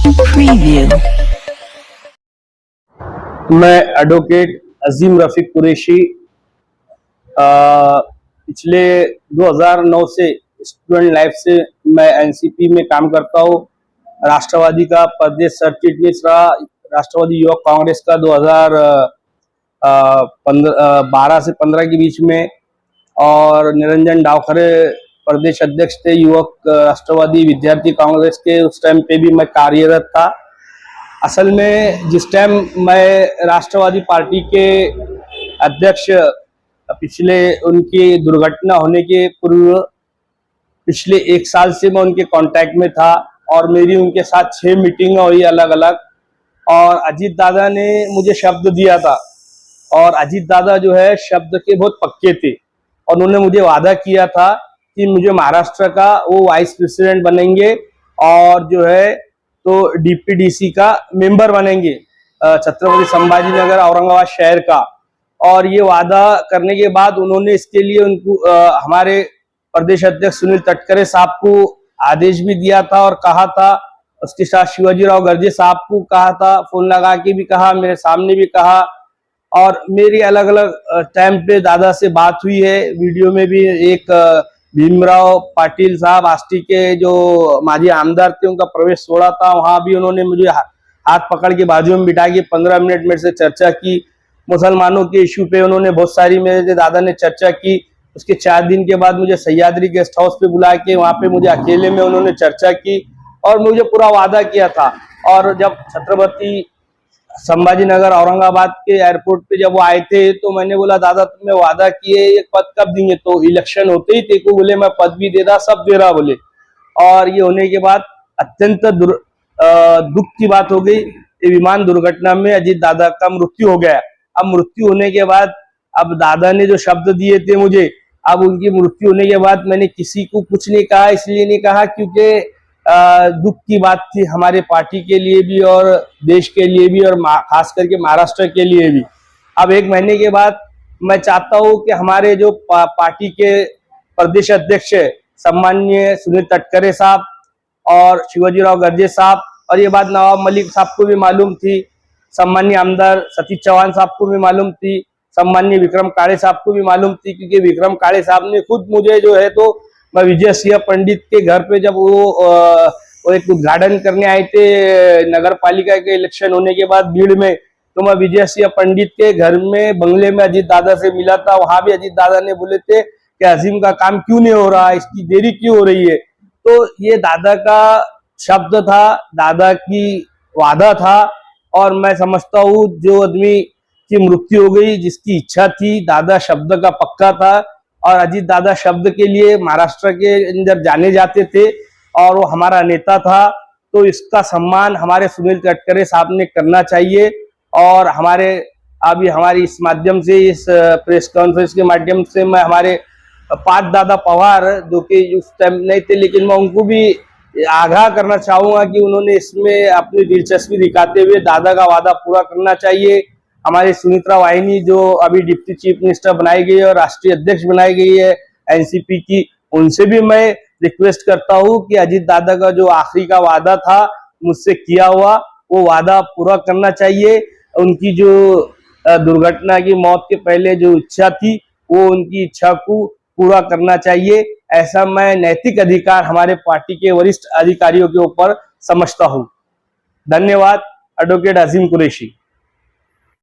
Preview. मैं advocate अजीम रफीक कुरैशी पिछले 2009 से स्टूडेंट लाइफ से मैं एनसीपी में काम करता हूँ। राष्ट्रवादी का प्रदेश सह चिटनीस रहा, राष्ट्रवादी युवक कांग्रेस का 2012 से 15 के बीच में, और निरंजन डावखरे प्रदेश अध्यक्ष थे युवक राष्ट्रवादी विद्यार्थी कांग्रेस के। उस टाइम पे भी मैं कार्यरत था। असल में जिस टाइम मैं राष्ट्रवादी पार्टी के अध्यक्ष पिछले उनकी दुर्घटना होने के पूर्व पिछले 1 साल से मैं उनके कांटेक्ट में था, और मेरी उनके साथ 6 मीटिंग हुई अलग अलग। और अजीत दादा ने मुझे शब्द दिया था, और अजीत दादा जो है शब्द के बहुत पक्के थे, और उन्होंने मुझे वादा किया था कि मुझे महाराष्ट्र का वो वाइस प्रेसिडेंट बनेंगे, और जो है तो डीपीडीसी का मेंबर बनेंगे छत्रपति संभाजी नगर औरंगाबाद शहर का। और ये वादा करने के बाद उन्होंने इसके लिए उनको हमारे प्रदेश अध्यक्ष सुनील तटकरे साहब को आदेश भी दिया था, और कहा था, उसके साथ शिवाजीराव गर्जे साहब को कहा था, फोन लगा के भी कहा, मेरे सामने भी कहा। और मेरी अलग अलग टाइम पे दादा से बात हुई है। वीडियो में भी एक भीमराव पाटिल साहब आष्टी के जो माजी आमदार थे उनका प्रवेश छोड़ा था, वहां भी उन्होंने मुझे हाथ पकड़ के बाजू में बिठा के 15 मिनट मेरे से चर्चा की। मुसलमानों के इश्यू पे उन्होंने बहुत सारी मेरे दादा ने चर्चा की। उसके 4 दिन के बाद मुझे सह्याद्री गेस्ट हाउस पे बुला के वहां पे मुझे अकेले में उन्होंने चर्चा की, और मुझे पूरा वादा किया था। और जब छत्रपति संभाजी नगर औरंगाबाद के एयरपोर्ट पे जब वो आए थे, तो मैंने बोला दादा तुम्हें वादा किए ये पद कब देंगे? तो इलेक्शन होते ही तेको बोले मैं पद भी दे रहा, सब दे रहा बोले। और ये होने के बाद अत्यंत दुख की बात हो गई। विमान दुर्घटना में अजीत दादा का मृत्यु हो गया। अब मृत्यु होने के बाद अब दादा ने जो शब्द दिए थे मुझे, अब उनकी मृत्यु होने के बाद मैंने किसी को कुछ नहीं कहा। इसलिए नहीं कहा क्योंकि दुख की बात थी हमारे पार्टी के लिए भी, और देश के लिए भी, और खास करके महाराष्ट्र के लिए भी। अब 1 महीने के बाद मैं चाहता हूं कि हमारे जो पार्टी के प्रदेश अध्यक्ष सम्माननीय सुनील तटकरे साहब और शिवाजीराव गर्जे साहब, और ये बात नवाब मलिक साहब को भी मालूम थी, सम्माननीय आमदार सतीश चौहान साहब को भी मालूम थी, सम्माननीय विक्रम काळे साहब को भी मालूम थी, क्योंकि विक्रम काळे साहब ने खुद मुझे जो है तो मैं विजय सिंह पंडित के घर पे जब वो एक उद्घाटन करने आए थे नगर पालिका के इलेक्शन होने के बाद भीड़ में, तो मैं विजय सिंह पंडित के घर में बंगले में अजीत दादा से मिला था। वहां भी अजीत दादा ने बोले थे कि अजीम का काम क्यों नहीं हो रहा, इसकी देरी क्यों हो रही है। तो ये दादा का शब्द था, दादा की वादा था, और मैं समझता हूँ जो आदमी की मृत्यु हो गई, जिसकी इच्छा थी, दादा शब्द का पक्का था, और अजीत दादा शब्द के लिए महाराष्ट्र के अंदर जाने जाते थे, और वो हमारा नेता था। तो इसका सम्मान हमारे सुनील तटकरे साहब ने करना चाहिए। और हमारे अभी हमारी इस माध्यम से, इस प्रेस कॉन्फ्रेंस के माध्यम से मैं हमारे 5 दादा पवार जो कि उस टाइम नहीं थे, लेकिन मैं उनको भी आगाह करना चाहूंगा कि उन्होंने इसमें अपनी दिलचस्पी दिखाते हुए दादा का वादा पूरा करना चाहिए। हमारी सुमित्रा वाहिनी जो अभी डिप्टी चीफ मिनिस्टर बनाई गई है और राष्ट्रीय अध्यक्ष बनाई गई है एनसीपी की, उनसे भी मैं रिक्वेस्ट करता हूं कि अजीत दादा का जो आखिरी का वादा था मुझसे किया हुआ, वो वादा पूरा करना चाहिए। उनकी जो दुर्घटना की मौत के पहले जो इच्छा थी, वो उनकी इच्छा को पूरा करना चाहिए। ऐसा मैं नैतिक अधिकार हमारे पार्टी के वरिष्ठ अधिकारियों के ऊपर समझता हूं। धन्यवाद। एडवोकेट अजीम कुरैशी।